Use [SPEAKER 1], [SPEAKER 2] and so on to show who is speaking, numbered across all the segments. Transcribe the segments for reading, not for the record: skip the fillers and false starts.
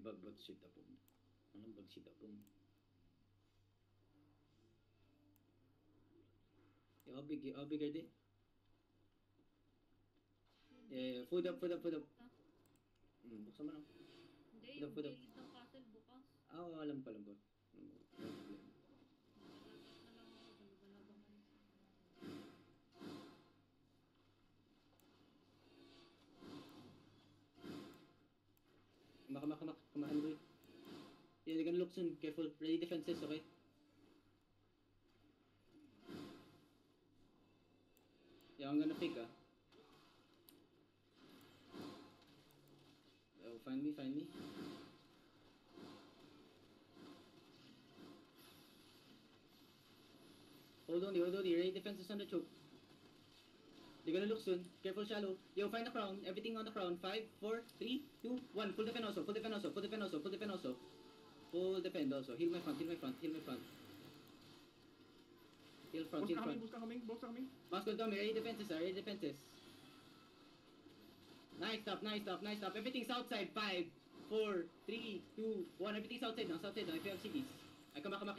[SPEAKER 1] bag si Tapong. Anong bag si Tapong? I'll be ready. Food up. Buksan mo lang.
[SPEAKER 2] Hindi, yung gilid ng castle bukas.
[SPEAKER 1] Alam ko.
[SPEAKER 2] Nalagat na lang ako, balabang mo.
[SPEAKER 1] Kumakan boy. Yeah, they're gonna look soon. Careful. Ready defenses, okay? Yeah, I'm gonna pick, Oh, find me. Hold on, ready defenses on the choke. They're gonna look soon. Careful, shallow. Yo, find the crown. Everything on the crown. 5, 4, 3, 2, 1. Full defend also. Full defend also. Full defend also. Heal my front. Heal front.
[SPEAKER 3] Box coming.
[SPEAKER 1] Boss go down. Ready defenses. Nice stop. Everything's outside. 5, 4, 3, 2, 1. Everything's outside now. If you have CDs. Come back now.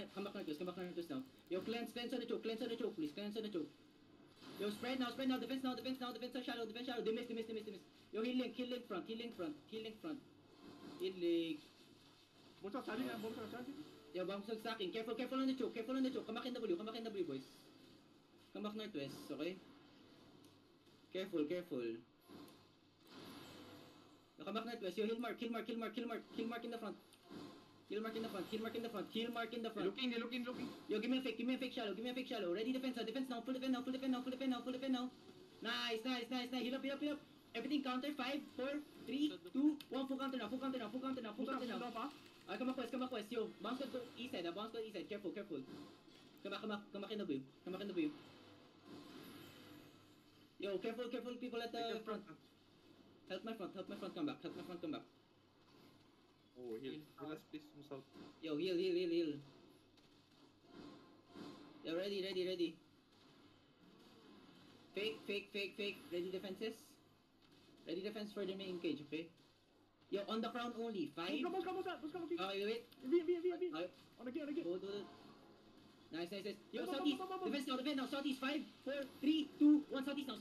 [SPEAKER 1] Yo, cleanse on the choke, please. Cleanse on the choke. Yo, spread now. Defense now. Defense shallow. They miss. Yo, healing front.
[SPEAKER 3] Box charging.
[SPEAKER 1] Yo, bounce stacking. Careful on the choke. Come back in W, boys. Come back northwest, okay? Careful. Yo, come back northwest. Yo, kill mark in the front. Kill mark in the front.
[SPEAKER 3] Looking.
[SPEAKER 1] Yo, give me a fake shallow. Ready defense now. Full defend now. Nice. Heal up. Everything counter. 5, 4, 3, 2, 1. Full counter now. Come back west. Yo, bounce go east side. Careful. Come back in the view. Yo, careful people at the front. Help my front come back.
[SPEAKER 3] Oh, heal us please, Musal.
[SPEAKER 1] Yo, heal. Yo, ready. Fake. Ready defenses. Ready defense for the main cage, okay? Yo, on the crown only. 5.
[SPEAKER 3] Box looking.
[SPEAKER 1] Okay, wait.
[SPEAKER 3] V.
[SPEAKER 1] Okay.
[SPEAKER 3] On again.
[SPEAKER 1] Hold. Nice. Yo, southeast. Defense now. Southeast. 5, 4, 3, 2, 1. Southeast now.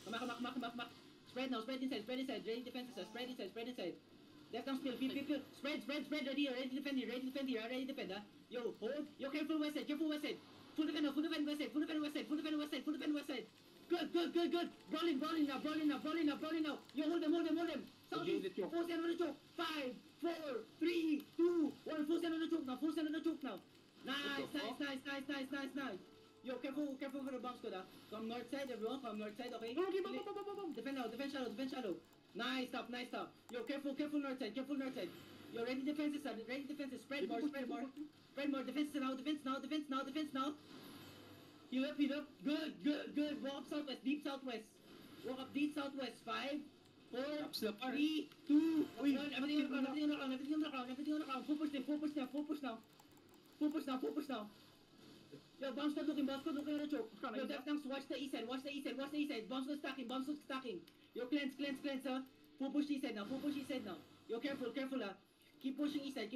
[SPEAKER 1] Come back. Spread inside. Ready defenses. Spread inside. Left down still. Feel. Spread. Ready defend here. Yo, hold. Yo, careful west side. Full defend west side. Good. Brawling now. Yo, hold them. Southeast. Full send on the choke. 5, 4, 3, 2, 1. Full send on the choke now. Nice. Yo, careful for the bounce code, Come north side, everyone. Okay? Defend shallow. Nice stop. Yo, careful north side. Yo, ready defenses. Spread more. Defense now. Heal up. Good. Walk up southwest. Deep southwest. 5, 4, 3, 2, 1. Everything on the ground. Full push now. Yo, bounce code looking on the choke. Yo, left down, watch the east side. Bounce code stacking. Yo, cleanse, Full push east side now. Yo, careful, Keep pushing east side.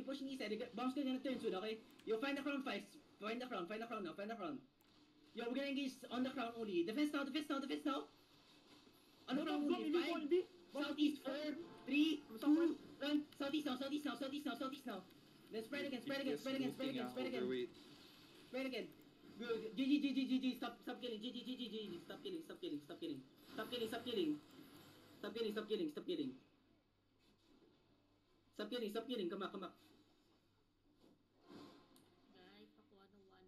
[SPEAKER 1] Bounce code gonna turn soon, okay? Yo, find the crown first. Find the crown. Yo, we're gonna engage on the crown only. Defense now. On the crown only. 5, southeast, 4, 3, 2, 1. Southeast now. Then spread again. Spread again. Good. GG. Stop killing. GG. Stop killing. Stop killing. Come back.
[SPEAKER 2] Guys, pakuha ng 1.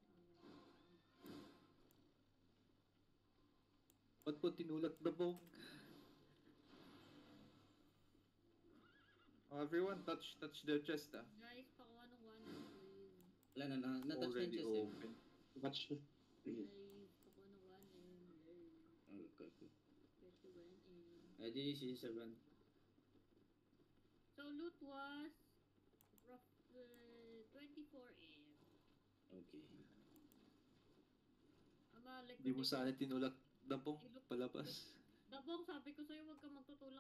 [SPEAKER 4] Ba't po tinulak na bong?
[SPEAKER 3] Everyone touch the chest,
[SPEAKER 2] Guys, pakuha ng 1.
[SPEAKER 1] Wala na touch
[SPEAKER 3] Already
[SPEAKER 1] chest eh.
[SPEAKER 3] open.
[SPEAKER 4] Watch.
[SPEAKER 2] Guys, pakuha ng 1.
[SPEAKER 1] Okay.
[SPEAKER 2] 21.
[SPEAKER 1] GG 7.
[SPEAKER 2] So, loot was 24 M.
[SPEAKER 1] Okay.
[SPEAKER 2] Ama, like,
[SPEAKER 4] Hindi mo sana tinulak na bong palabas.
[SPEAKER 2] Dabong, sabi ko sa'yo, huwag ka magtutulak